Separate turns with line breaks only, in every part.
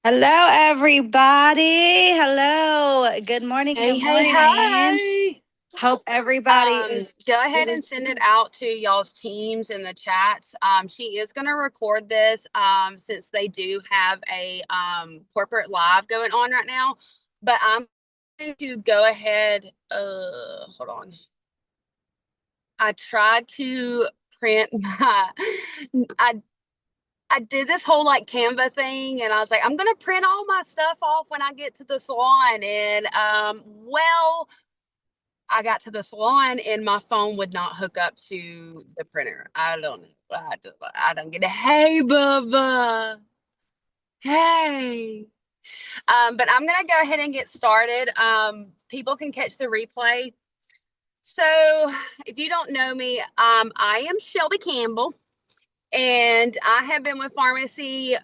Hello, everybody. Hello. Good morning.
Hey,
Good
hey,
morning.
hey.
Hope everybody is
Go ahead
doing
and send it out to y'all's teams in the chats. She is going to record this since they do have a corporate live going on right now. But I'm going to go ahead. Hold on. I tried to print my. I I did this whole like Canva thing, and I was like, I'm gonna print all my stuff off when I get to the salon. And I got to the salon and my phone would not hook up to the printer. I don't know. I don't get it. Hey, Bubba. Hey. But I'm gonna go ahead and get started. People can catch the replay. So, if you don't know me, I am Shelby Campbell, and I have been with pharmacy.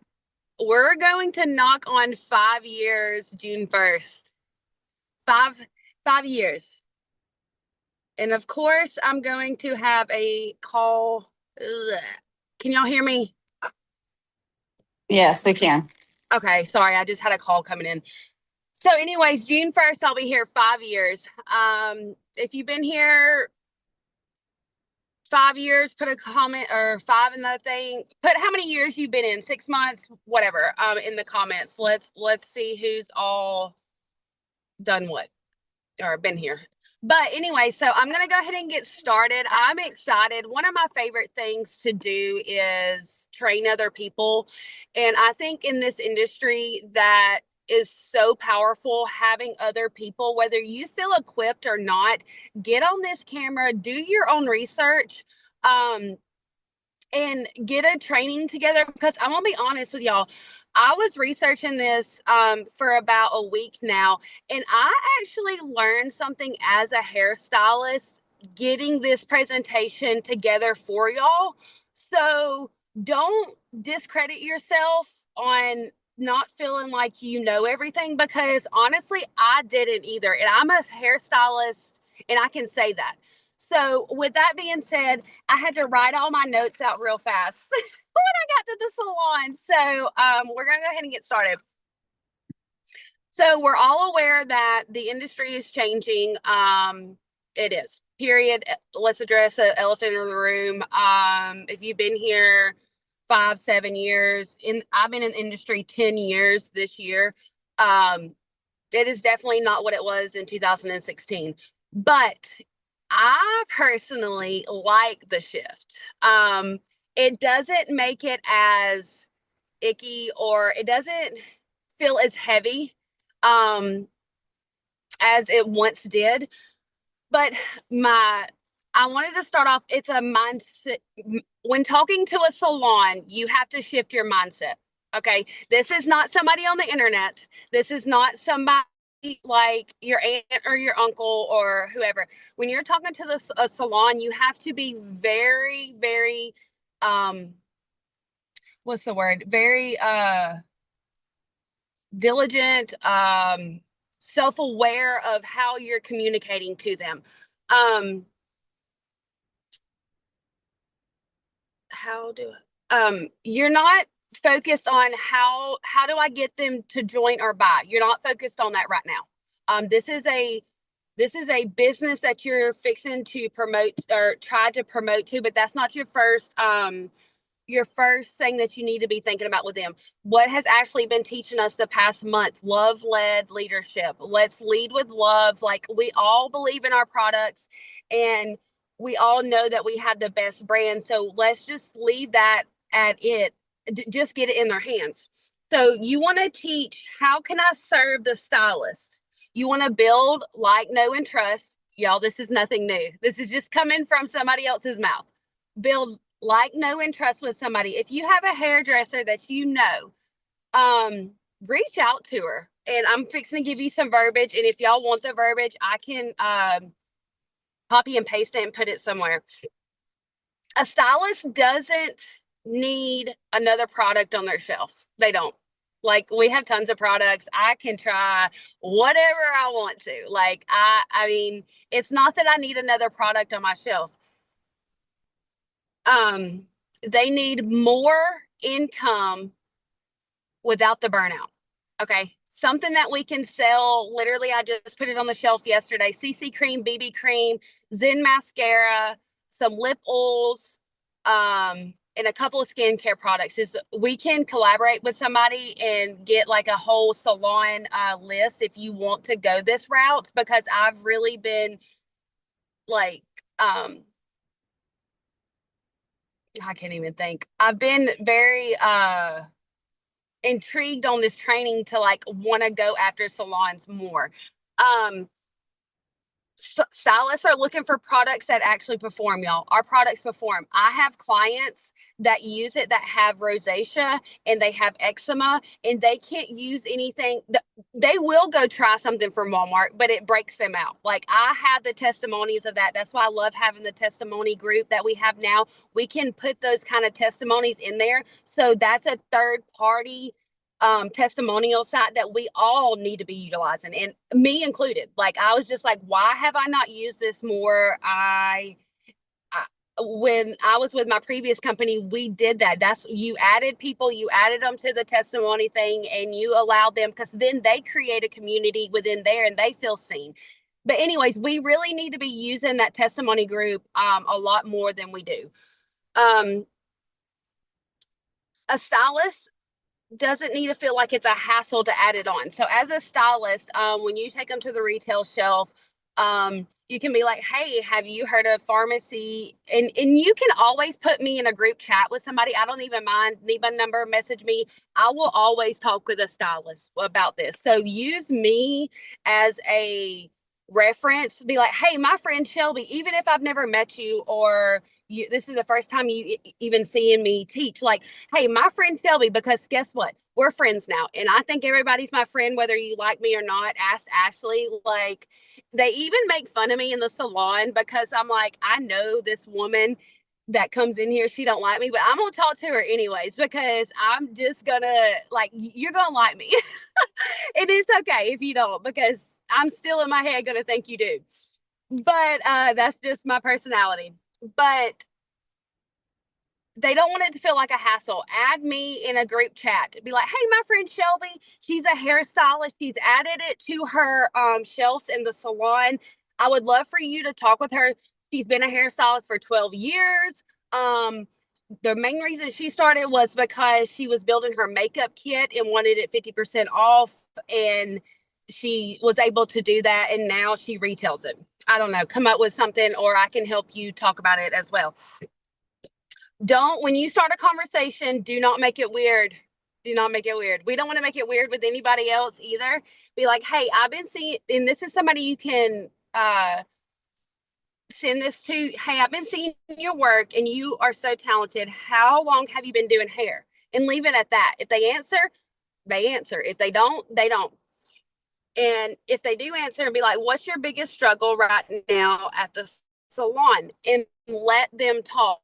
We're going to knock on 5 years June 1st. Five, 5 years. And of course, I'm going to have a call. Ugh. Can y'all hear me?
Yes, we can.
Okay, sorry, I just had a call coming in. So, anyways, June 1st, I'll be here 5 years. If you've been here 5 years, put a comment or five in the thing. Put how many years you've been in, 6 months, whatever, in the comments. Let's see who's all done what or been here. But anyway, so I'm going to go ahead and get started. I'm excited. One of my favorite things to do is train other people. And I think in this industry that is so powerful having other people, whether you feel equipped or not, get on this camera, do your own research. Um, and get a training together because I'm gonna be honest with y'all. I was researching this for about a week now, and I actually learned something as a hairstylist getting this presentation together for y'all. So don't discredit yourself on not feeling like you know everything because honestly, I didn't either. And I'm a hairstylist, and I can say that. So, with that being said, I had to write all my notes out real fast when I got to the salon. So we're going to go ahead and get started. So we're all aware that the industry is changing. It is. Period. Let's address the elephant in the room. If you've been here 5, 7 years, I've been in the industry 10 years this year. It is definitely not what it was in 2016. But I personally like the shift. It doesn't make it as icky or it doesn't feel as heavy um, as it once did. But my, I wanted to start off. It's a mindset. When talking to a salon, you have to shift your mindset. Okay, this is not somebody on the internet. This is not somebody like your aunt or your uncle or whoever. When you're talking to a salon, you have to be very, very, um, what's the word? Very diligent, self-aware of how you're communicating to them. Um, how do you're not focused on how do I get them to join or buy. You're not focused on that right now. This is a business that you're fixing to promote or try to promote to, but that's not your first thing that you need to be thinking about with them. What has actually been teaching us the past month? Love led leadership. Let's lead with love. Like we all believe in our products and we all know that we have the best brand. So let's just leave that at it. Just get it in their hands. So you want to teach how can I serve the stylist? You want to build like, know, and trust. Y'all, this is nothing new. This is just coming from somebody else's mouth. Build like, know, and trust with somebody. If you have a hairdresser that you know, um, reach out to her. And I'm fixing to give you some verbiage. And if y'all want the verbiage, I can copy and paste it and put it somewhere. A stylist doesn't need another product on their shelf. They don't. Like we have tons of products. I can try whatever I want to. Like I mean, it's not that I need another product on my shelf. Um, they need more income without the burnout. Okay. Something that we can sell. Literally, I just put it on the shelf yesterday. CC cream, BB cream, Zen mascara, some lip oils, and a couple of skincare products. Is we can collaborate with somebody and get like a whole salon list if you want to go this route, because I've really been like I can't even think. I've been very intrigued on this training to like want to go after salons more. Um, Stylists are looking for products that actually perform, y'all. Our products perform. I have clients that use it that have rosacea and they have eczema and they can't use anything. They will go try something from Walmart, but it breaks them out. Like, I have the testimonies of that. That's why I love having the testimony group that we have now. We can put those kind of testimonies in there. So that's a third party testimonial site that we all need to be utilizing, and me included. Like, I was just like, why have I not used this more? When I was with my previous company, we did that. That's, you added people, you added them to the testimony thing, and you allowed them, because then they create a community within there and they feel seen. But anyways, we really need to be using that testimony group a lot more than we do. A stylist doesn't need to feel like it's a hassle to add it on. So as a stylist, when you take them to the retail shelf, you can be like, hey, have you heard of pharmacy? And you can always put me in a group chat with somebody. I don't even mind. Leave my number, message me. I will always talk with a stylist about this. So use me as a reference. Be like, hey, my friend Shelby, even if I've never met you, or this is the first time you even seeing me teach, like, hey, my friend Shelby, because guess what? We're friends now. And I think everybody's my friend, whether you like me or not. Ask Ashley. Like, they even make fun of me in the salon because I'm like, I know this woman that comes in here, she don't like me, but I'm gonna talk to her anyways, because I'm just gonna, like, you're gonna like me. It is okay if you don't, because I'm still in my head gonna think you do. But that's just my personality. But they don't want it to feel like a hassle. Add me in a group chat. Be like, hey, my friend Shelby, she's a hairstylist. She's added it to her shelves in the salon. I would love for you to talk with her. She's been a hairstylist for 12 years. The main reason she started was because she was building her makeup kit and wanted it 50% off. And she was able to do that. And now she retails it. I don't know, come up with something, or I can help you talk about it as well. Don't, when you start a conversation, do not make it weird. Do not make it weird. We don't want to make it weird with anybody else either. Be like, hey, I've been seeing, and this is somebody you can send this to. Hey, I've been seeing your work and you are so talented. How long have you been doing hair? And leave it at that. If they answer, they answer. If they don't, they don't. And if they do answer, be like, what's your biggest struggle right now at the salon? And let them talk.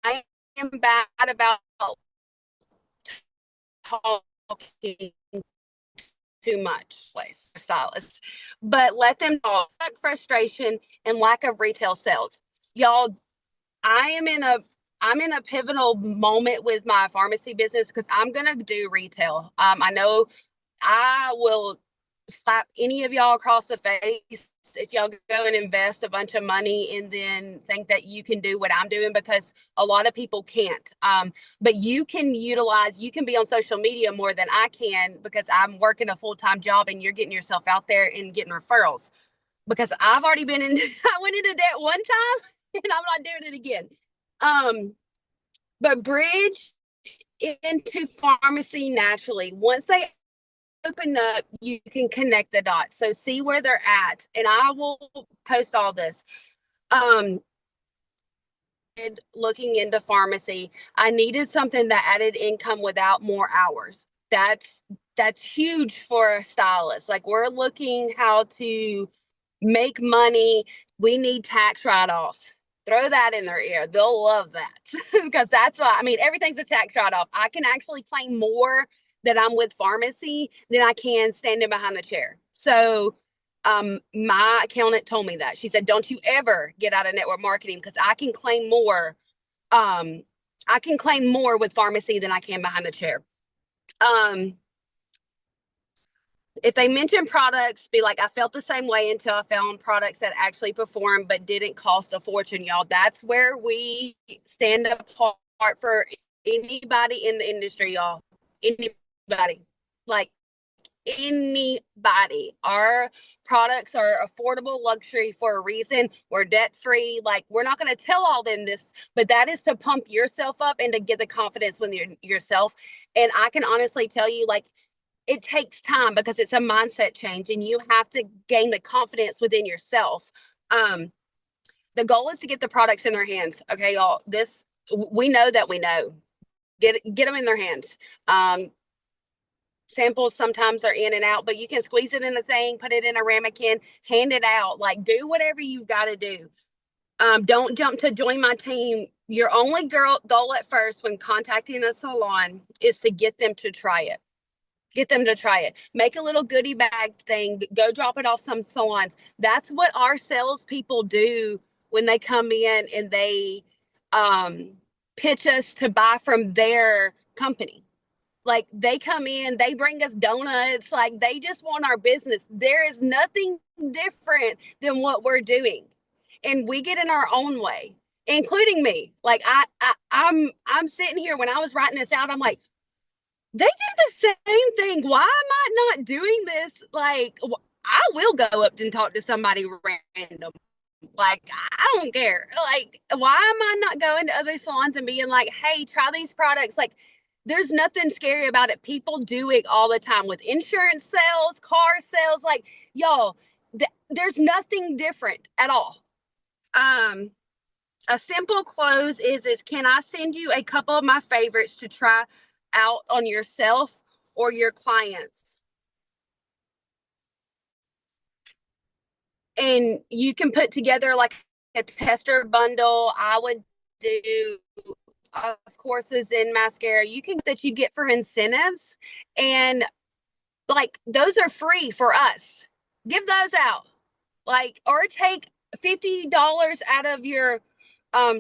I am bad about talking too much, place stylist, but let them talk. Frustration and lack of retail sales, y'all. I am in a I'm in a pivotal moment with my pharmacy business because I'm gonna do retail. I know I will slap any of y'all across the face if y'all go and invest a bunch of money and then think that you can do what I'm doing, because a lot of people can't. But you can you can be on social media more than I can, because I'm working a full-time job and you're getting yourself out there and getting referrals. Because I've already been in, I went into debt one time and I'm not doing it again. But bridge into pharmacy naturally. Once they open up, you can connect the dots. So see where they're at. And I will post all this. Looking into pharmacy, I needed something that added income without more hours. That's huge for a stylist. Like, we're looking how to make money. We need tax write-offs. Throw that in their ear. They'll love that. Because that's why, I mean, everything's a tax write-off. I can actually claim more that I'm with pharmacy than I can standing behind the chair. So my accountant told me that. She said, don't you ever get out of network marketing, because I can claim more. I can claim more with pharmacy than I can behind the chair. If they mention products, be like, I felt the same way until I found products that actually perform but didn't cost a fortune, y'all. That's where we stand apart for anybody in the industry, y'all. Anybody. Like anybody. Our products are affordable luxury for a reason. We're debt free. Like, we're not going to tell all them this, but that is to pump yourself up and to get the confidence within yourself. And I can honestly tell you, like, it takes time because it's a mindset change and you have to gain the confidence within yourself. The goal is to get the products in their hands. Okay, y'all. This we know that we know. Get them in their hands. Samples sometimes are in and out, but you can squeeze it in a thing, put it in a ramekin, hand it out. Like, do whatever you've got to do. Don't jump to join my team. Your only goal at first when contacting a salon is to get them to try it. Get them to try it. Make a little goodie bag thing. Go drop it off some salons. That's what our salespeople do when they come in and they pitch us to buy from their company. Like, they come in, they bring us donuts. Like, they just want our business. There is nothing different than what we're doing, and we get in our own way, including me. Like, I'm sitting here when I was writing this out. I'm like, they do the same thing. Why am I not doing this? Like, I will go up and talk to somebody random. Like, I don't care. Like, why am I not going to other salons and being like, hey, try these products? Like, there's nothing scary about it. People do it all the time with insurance sales, car sales. Like, y'all, there's nothing different at all. A simple close is can I send you a couple of my favorites to try out on yourself or your clients? And you can put together like a tester bundle. I would do, of courses in mascara. You can that you get for incentives, and like, those are free for us. Give those out. Like, or take $50 out of your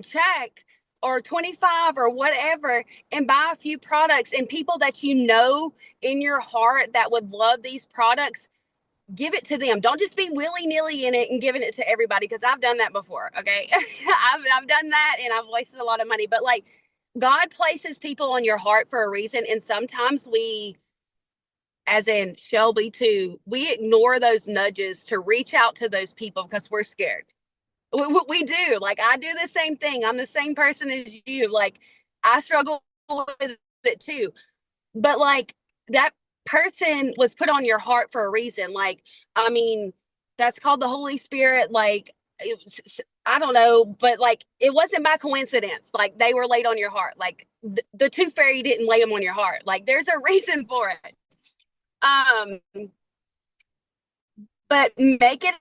check, or 25 or whatever, and buy a few products, and people that you know in your heart that would love these products, give it to them. Don't just be willy-nilly in it and giving it to everybody, because I've done that before. Okay. I've done that and I've wasted a lot of money. But like, God places people on your heart for a reason, and sometimes we, as in Shelby too, we ignore those nudges to reach out to those people because we're scared. We do. Like, I do the same thing. I'm the same person as you. Like, I struggle with it too. But like, that person was put on your heart for a reason. Like, I mean, that's called the Holy Spirit. Like, I don't know, but like, it wasn't by coincidence. Like, they were laid on your heart. Like, the tooth fairy didn't lay them on your heart. Like, there's a reason for it. Um, but make it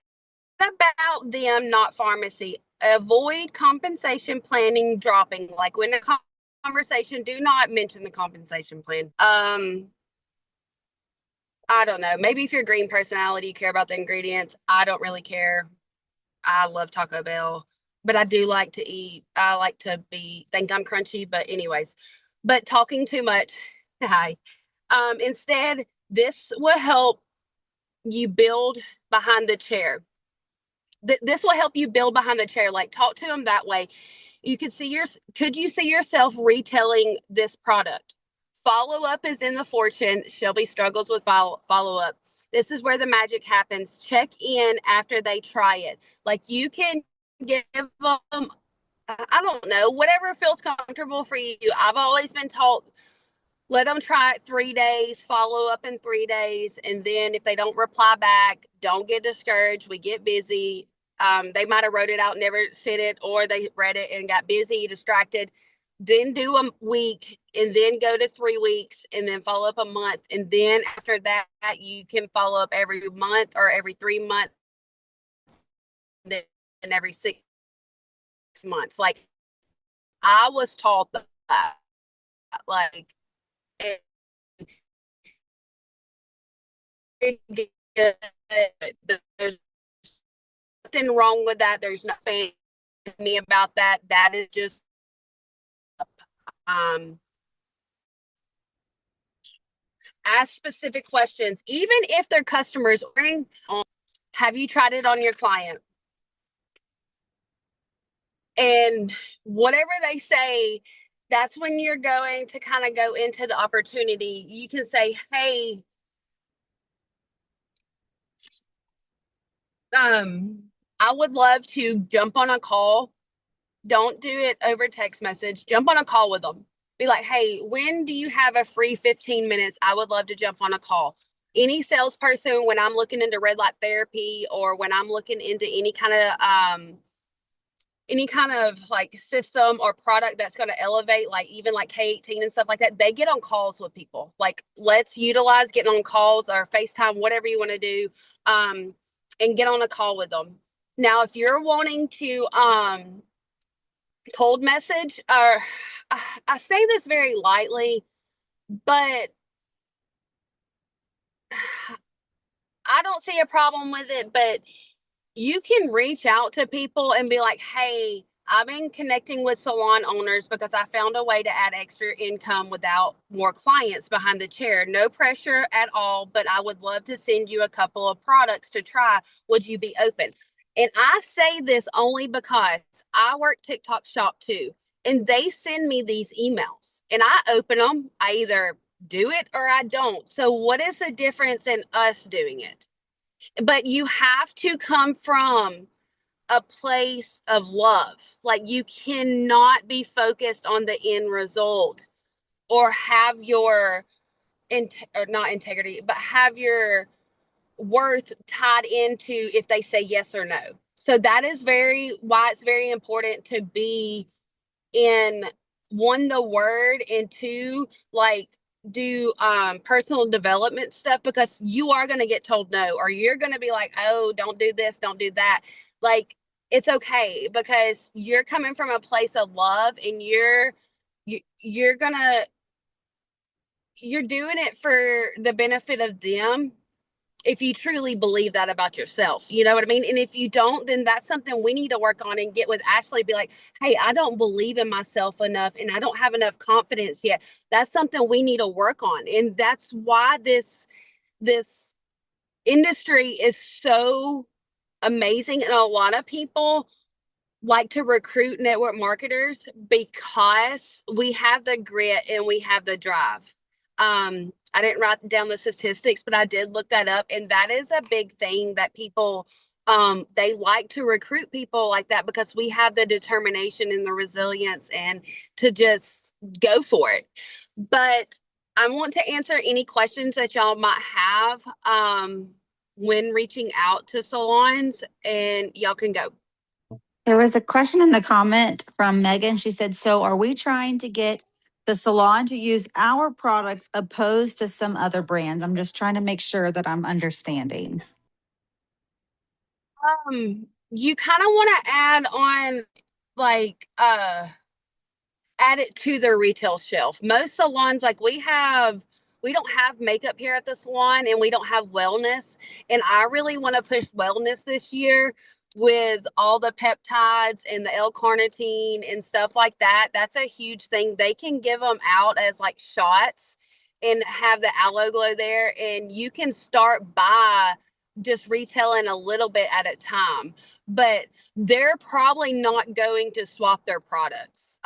about them, not pharmacy. Avoid compensation planning dropping. Like, when a conversation, do not mention the compensation plan. I don't know. Maybe if you're a green personality, you care about the ingredients. I don't really care. I love Taco Bell, but I do like to eat. I like to think I'm crunchy, but anyways, but talking too much. Hi. Instead, this will help you build behind the chair. This will help you build behind the chair. Like, talk to them that way. Could you see yourself retailing this product? Follow up is in the fortune. Shelby struggles with follow up. This is where the magic happens. Check in after they try it. Like, you can give them, I don't know, whatever feels comfortable for you. I've always been taught, let them try it 3 days, follow up in 3 days. And then if they don't reply back, don't get discouraged. We get busy. They might have wrote it out, never sent it, or they read it and got busy, distracted. Then do a week, and then go to 3 weeks, and then follow up a month. And then after that, you can follow up every month or every 3 months, and then every 6 months. Like, I was taught that. Like, there's nothing wrong with that. There's nothing me about that. That is just, Ask specific questions, even if their customers have you tried it on your client? And whatever they say, that's when you're going to kind of go into the opportunity. You can say, hey, I would love to jump on a call. Don't do it over text message. Jump on a call with them. Be like, hey, when do you have a free 15 minutes? I would love to jump on a call. Any salesperson, when I'm looking into red light therapy or when I'm looking into any kind of like system or product that's going to elevate, like even like K18 and stuff like that, they get on calls with people. Like, let's utilize getting on calls or FaceTime, whatever you want to do, and get on a call with them. Now, if you're wanting to cold message, or I say this very lightly, but I don't see a problem with it, but you can reach out to people and be like, hey, I've been connecting with salon owners because I found a way to add extra income without more clients behind the chair. No pressure at all, but I would love to send you a couple of products to try. Would you be open? And I say this only because I work TikTok shop too, and they send me these emails and I open them. I either do it or I don't. So, what is the difference in us doing it? But you have to come from a place of love. Like, you cannot be focused on the end result or have your or not integrity, but have your worth tied into if they say yes or no. So that is why it's very important to be in, one, the word, and two, like, do personal development stuff, because you are going to get told no, or you're going to be like, oh, don't do this, don't do that. Like, it's okay, because you're coming from a place of love, and you're gonna you're doing it for the benefit of them, if you truly believe that about yourself. You know what I mean? And if you don't, then that's something we need to work on and get with Ashley. Be like, hey, I don't believe in myself enough and I don't have enough confidence yet. That's something we need to work on. And that's why this industry is so amazing. And a lot of people like to recruit network marketers because we have the grit and we have the drive. I didn't write down the statistics, but I did look that up, and that is a big thing that people they like to recruit people like that because we have the determination and the resilience and to just go for it. But I want to answer any questions that y'all might have when reaching out to salons, and y'all can go.
There was a question in the comment from Megan. She said, so are we trying to get the salon to use our products opposed to some other brands? I'm just trying to make sure that I'm understanding.
You kind of want to add on, like, add it to their retail shelf. Most salons, like, we don't have makeup here at the salon, and we don't have wellness. And I really want to push wellness this year with all the peptides and the L-carnitine and stuff like that. That's a huge thing. They can give them out as like shots and have the aloe glow there, and you can start by just retailing a little bit at a time. But they're probably not going to swap their products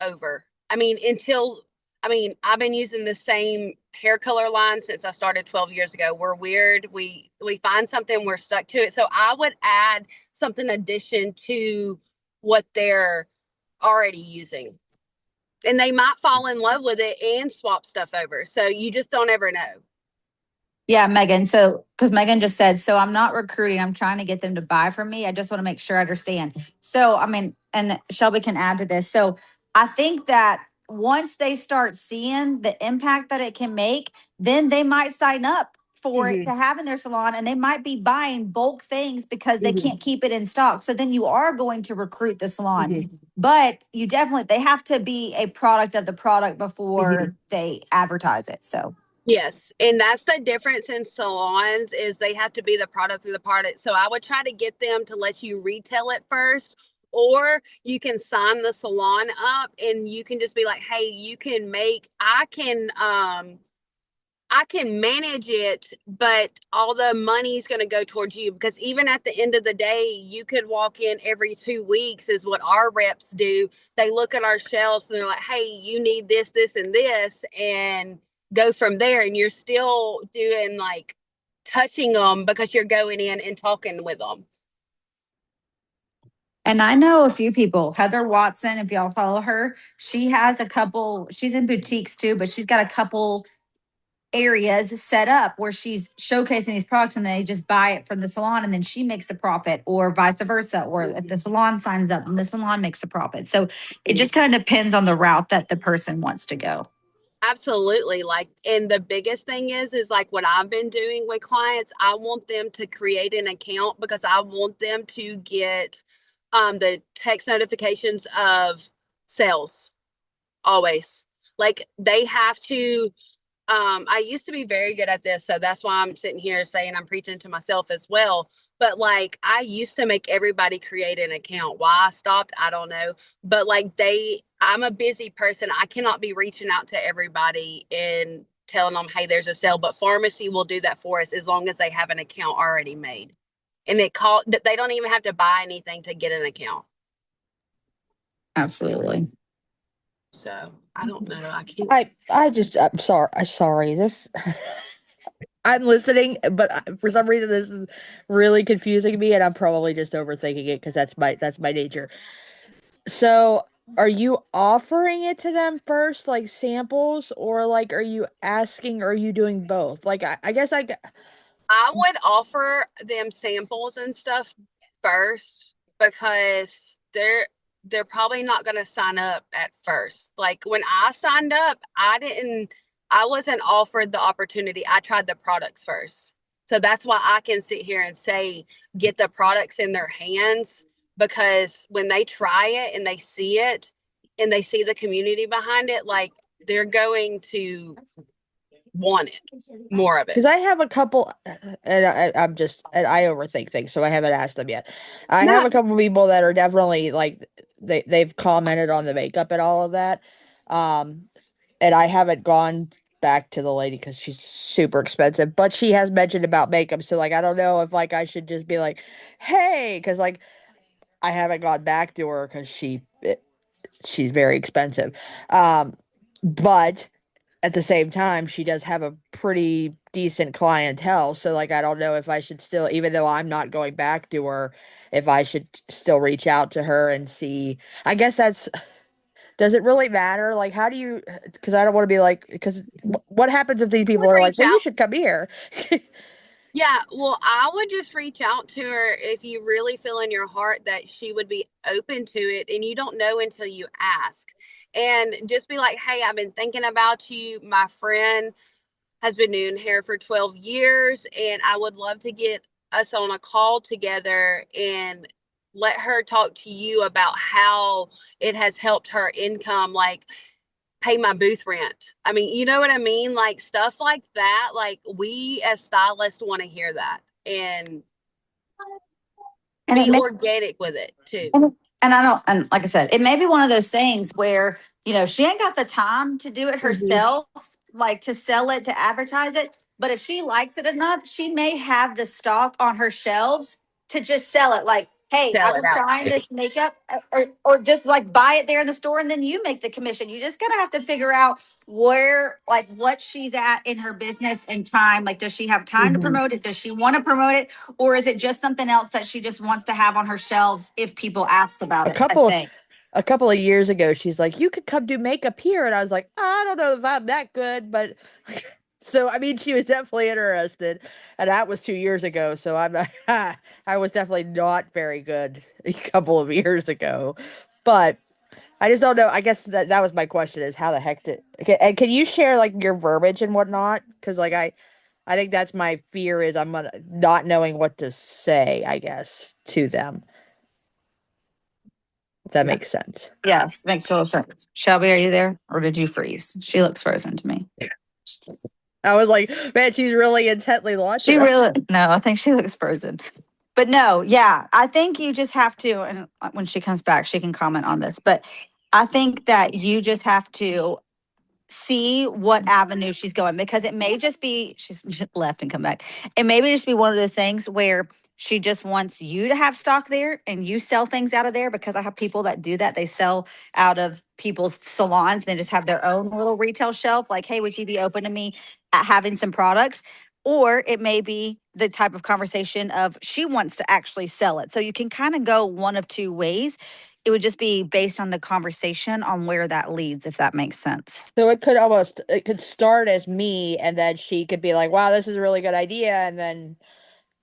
over. I've been using the same hair color line since I started 12 years ago. We're weird. We find something, we're stuck to it. So I would add something addition to what they're already using. And they might fall in love with it and swap stuff over. So you just don't ever know.
Yeah, Megan. So, because Megan just said, so I'm not recruiting, I'm trying to get them to buy from me. I just want to make sure I understand. So, I mean, and Shelby can add to this. So, I think that once they start seeing the impact that it can make, then they might sign up for it to
Mm-hmm.
have in their salon, and they might be buying bulk things because they
Mm-hmm.
can't keep it in stock. So, then you are going to recruit the salon.
Mm-hmm.
But they have to be a product of the product
Mm-hmm.
before they advertise it. So,
Yes, and that's the difference in salons, is they have to be the product of the product. So I would try to get them to let you retail it first, Or you can sign the salon up and you can just be like, hey, you can make, I can manage it, but all the money is going to go towards you, because even at the end of the day, you could walk in every 2 weeks, is what our reps do. They look at our shelves and they're like, hey, you need this, this, and this, and go from there. And you're still doing like touching them because you're going in and talking with them.
And I know a few people, Heather Watson, if y'all follow her, she has a couple, she's in boutiques too, but she's got a couple areas set up where she's showcasing these products and they just buy it from the salon and then she makes a profit, or vice versa, or if the salon signs up and the salon makes a profit. So it just kind of depends on the route that the person wants to go.
Absolutely. Like, and the biggest thing is like what I've been doing with clients, I want them to create an account because I want them to get the text notifications of sales always. Like they have to, I used to be very good at this, so that's why I'm sitting here saying I'm preaching to myself as well. But like I used to make everybody create an account. Why I stopped, I don't know. But like I'm a busy person. I cannot be reaching out to everybody and telling them, hey, there's a sale. But pharmacy will do that for us as long as they have an account already made. And they don't even have to buy anything to get an account.
Absolutely.
So I don't know. I can't.
I'm sorry. This I'm listening, but for some reason this is really confusing me, and I'm probably just overthinking it because that's my nature. So, are you offering it to them first, like samples, or like are you asking? Or are you doing both? Like, I guess
I would offer them samples and stuff first because they're probably not going to sign up at first. Like when I signed up, I wasn't offered the opportunity. I tried the products first. So that's why I can sit here and say get the products in their hands, because when they try it and they see it and they see the community behind it, like they're going to want it, more of it.
because I have a couple, and I overthink things, so I haven't asked them yet. I have
No,
a couple people that are definitely like they've commented on the makeup and all of that, um, and I haven't gone back to the lady because she's super expensive, but she has mentioned about makeup, so like I don't know if like I should just be like, hey, because like I haven't gone back to her because she's very expensive, but at the same time, she does have a pretty decent clientele. So, like, I don't know if I should still, even though I'm not going back to her, if I should still reach out to her and see. I guess does it really matter? Like, how do you, because I don't want to be like, because what happens if these
I
people
would
are like,
reach
well, you
out.
should come here?
Yeah, well, I would just reach out to her if you really feel in your heart that she would be open to it, and you don't know until you ask. And just be like, hey, I've been thinking about you. My friend has been doing hair for 12 years, and I would love to get us on a call together and let her talk to you about how it has helped her income. Like, pay my booth rent. I mean, you know what I mean? Like stuff like that. Like we as stylists want to hear that and
And it
be
may
organic with it too.
and I don't, and like I said, it may be one of those things where, she ain't got the time to do it
Mm-hmm.
herself, like to sell it, to advertise it. But if she likes it enough, she may have the stock on her shelves to just sell it. Like, hey,
Sell
I've
it
been
out.
trying this makeup, or just like buy it there in the store and then you make the commission. You just gotta have to figure out where, like, what she's at in her business and time. Like, does she have time to
Mm-hmm.
promote it? Does she want to promote it? Or is it just something else that she just wants to have on her shelves if people ask about
a
it, type
couple
thing?
a couple of years ago, she's like, "You could come do makeup here," and I was like, "I don't know if I'm that good," but so I mean, she was definitely interested, and that was 2 years ago. So I was definitely not very good a couple of years ago, but I just don't know. I guess that was my question: is how the heck did? Okay, and can you share like your verbiage and whatnot? Because like I think that's my fear is I'm gonna not knowing what to say. I guess to them, if that
Yeah.
makes sense.
Yes, makes total sense. Shelby, are you there? Or did you freeze? She looks frozen to me.
I was like, man, she's really intently watching
She
us.
really, no, I think she looks frozen. But no, yeah, I think you just have to, and when she comes back, she can comment on this, but I think that you just have to see what avenue she's going because it may just be she's left and come back. It may just be one of those things where she just wants you to have stock there and you sell things out of there because I have people that do that. They sell out of people's salons and they just have their own little retail shelf. Like, hey, would you be open to me at having some products? Or it may be the type of conversation of she wants to actually sell it. So you can kind of go one of two ways. It would just be based on the conversation on where that leads, if that makes sense.
So it could start as me, and then she could be like, "Wow, this is a really good idea," and then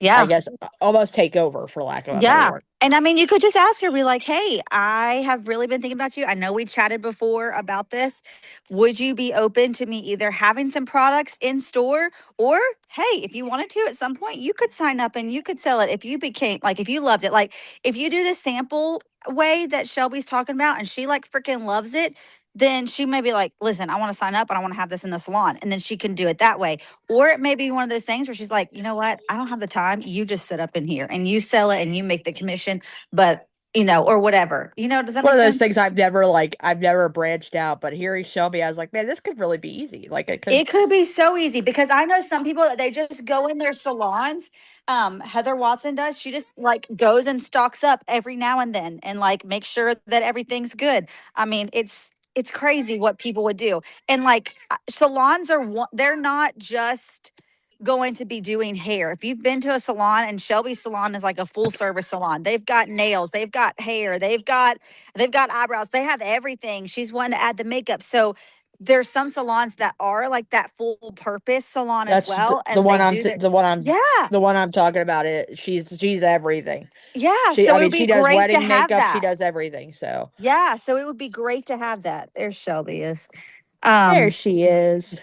I
Yeah.
guess almost take over, for lack of a better
Yeah.
word.
And I mean, you could just ask her, be like, hey, I have really been thinking about you. I know we chatted before about this. Would you be open to me either having some products in store or, hey, if you wanted to at some point, you could sign up and you could sell it if you became like, if you loved it. Like, if you do the sample way that Shelby's talking about and she like freaking loves it, then she may be like, listen, I want to sign up and I want to have this in the salon. And then she can do it that way. Or it may be one of those things where she's like, you know what? I don't have the time. You just sit up in here and you sell it and you make the commission, but or whatever. Does that
One
make
of those
sense?
things I've never branched out, but hearing Shelby, I was like, man, this could really be easy. Like it could.
It could be so easy because I know some people that they just go in their salons. Heather Watson does. She just like goes and stocks up every now and then and like makes sure that everything's good. I mean, it's crazy what people would do. And like salons they're not just going to be doing hair. If you've been to a salon and Shelby's salon is like a full service salon, they've got nails, they've got hair, they've got eyebrows, they have everything. She's wanting to add the makeup. So there's some salons that are like that full purpose salon as
That's
well, and they do their yeah,
the one I'm talking about. She's everything.
yeah.
She
So
I
it
mean
would be
she does
great to
wedding
have
makeup. She
that.
does everything. So
Yeah, so it would be great to have that. There's Shelby is.
there
Um,
she is.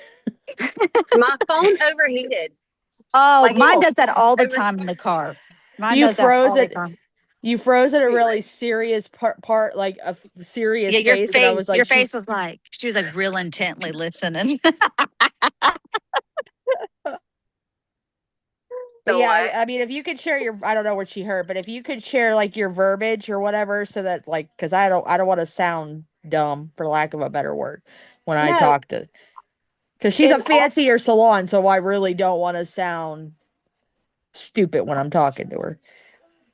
My phone overheated.
oh,
Like
mine
it
does that all the
over.
time in the car. Mine
You
does that
froze
all the
it.
time.
You froze at a
Wait,
really
what?
serious part, like a serious
Yeah, your
face, and I was
face,
like,
your face
she's.
was like she was like real intently listening.
But
The
yeah,
what?
I mean, if you could share I don't know what she heard, but if you could share like your verbiage or whatever, so that like, because I don't want to sound dumb, for lack of a better word, when I
No,
talk to, because she's a
and all
fancier salon, so I really don't want to sound stupid when I'm talking to her.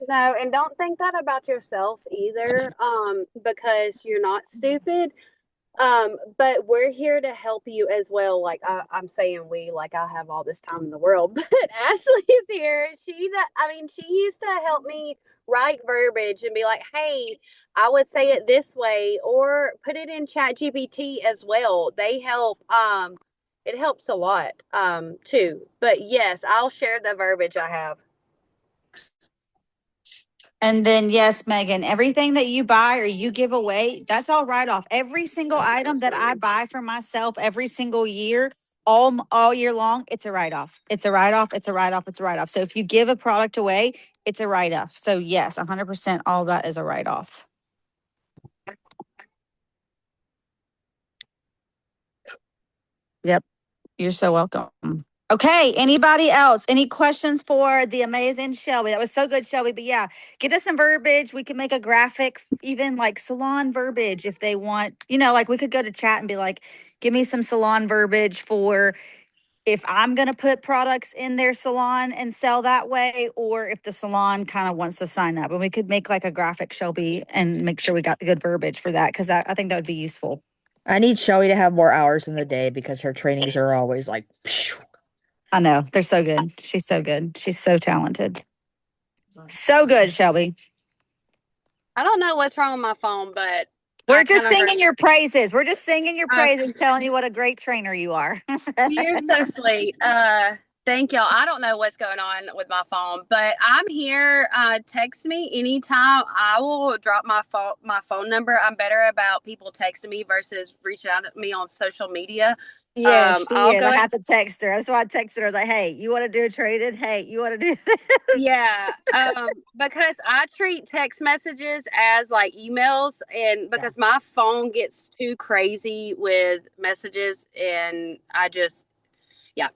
no, and don't think that about yourself either, because you're not stupid. But we're here to help you as well. Like I'm saying we, like I have all this time in the world, but Ashley is here. She used to help me write verbiage and be like, hey, I would say it this way, or put it in Chat GPT as well. They help. It helps a lot, too. But yes, I'll share the verbiage I have.
And then, yes, Megan, everything that you buy or you give away, that's all write off. Every single item that I buy for myself every single year, all year long, it's a write off. It's a write off. It's a write off. It's a write off. So if you give a product away, it's a write off. So yes, 100% all that is a write off. Yep. You're so welcome. Okay. Anybody else? Any questions for the amazing Shelby? That was so good, Shelby. But yeah, get us some verbiage. We can make a graphic, even like salon verbiage if they want. Like we could go to chat and be like, give me some salon verbiage for if I'm going to put products in their salon and sell that way, or if the salon kind of wants to sign up. And we could make like a graphic, Shelby, and make sure we got the good verbiage for that because I think that would be useful.
I need Shelly to have more hours in the day because her trainings are always like, phew.
I know. They're so good. She's so good. She's so talented. So good, Shelby.
I don't know what's wrong with my phone, but
We're
I
just
kind of heard.
singing your praises. We're just singing your
Uh,
praises, telling you what a great trainer you are.
you're so sweet. Thank y'all. I don't know what's going on with my phone, but I'm here. Text me anytime. I will drop my phone number. I'm better about people texting me versus reaching out to me on social media.
Yes, she
I'll
is. I
go.
have to text her. That's why I texted her. I was like, hey, you want to do a trade-in? Hey, you want to do this?
Yeah, because I treat text messages as like emails, and
Yeah.
because my phone gets too crazy with messages, and I just, yeah.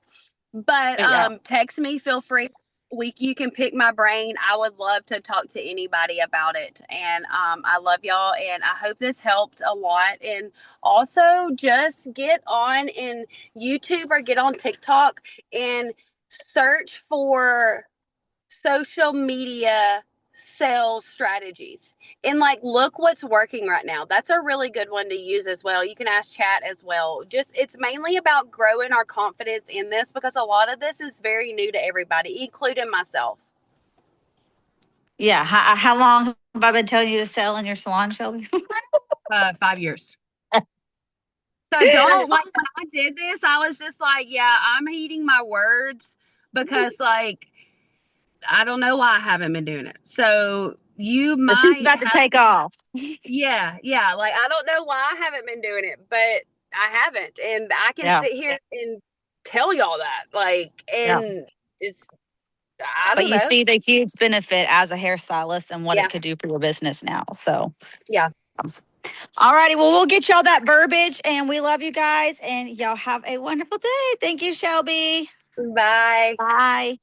But
Yeah.
text me, feel free. you can pick my brain. I would love to talk to anybody about it. And I love y'all, and I hope this helped a lot. And also just get on in YouTube or get on TikTok and search for social media sales strategies, and like look what's working right now. That's a really good one to use as well. You can ask chat as well. Just it's mainly about growing our confidence in this, because a lot of this is very new to everybody, including myself.
Yeah. How long have I been telling you to sell in your salon, Shelby?
5 years. So don't, like, when I did this, I was just like, yeah, I'm heeding my words, because like I don't know why I haven't been doing it. So you
But she's
might
about to
have,
take off.
yeah. Like I don't know why I haven't been doing it, but I haven't, and I can
Yeah.
sit here and tell y'all that. Like,
Yeah.
and it's I
But
don't
you
know.
see the huge benefit as a hairstylist and what
Yeah,
it could do for your business now. So,
yeah.
all righty. Well, we'll get y'all that verbiage, and we love you guys, and y'all have a wonderful day. Thank you, Shelby.
Bye.
Bye.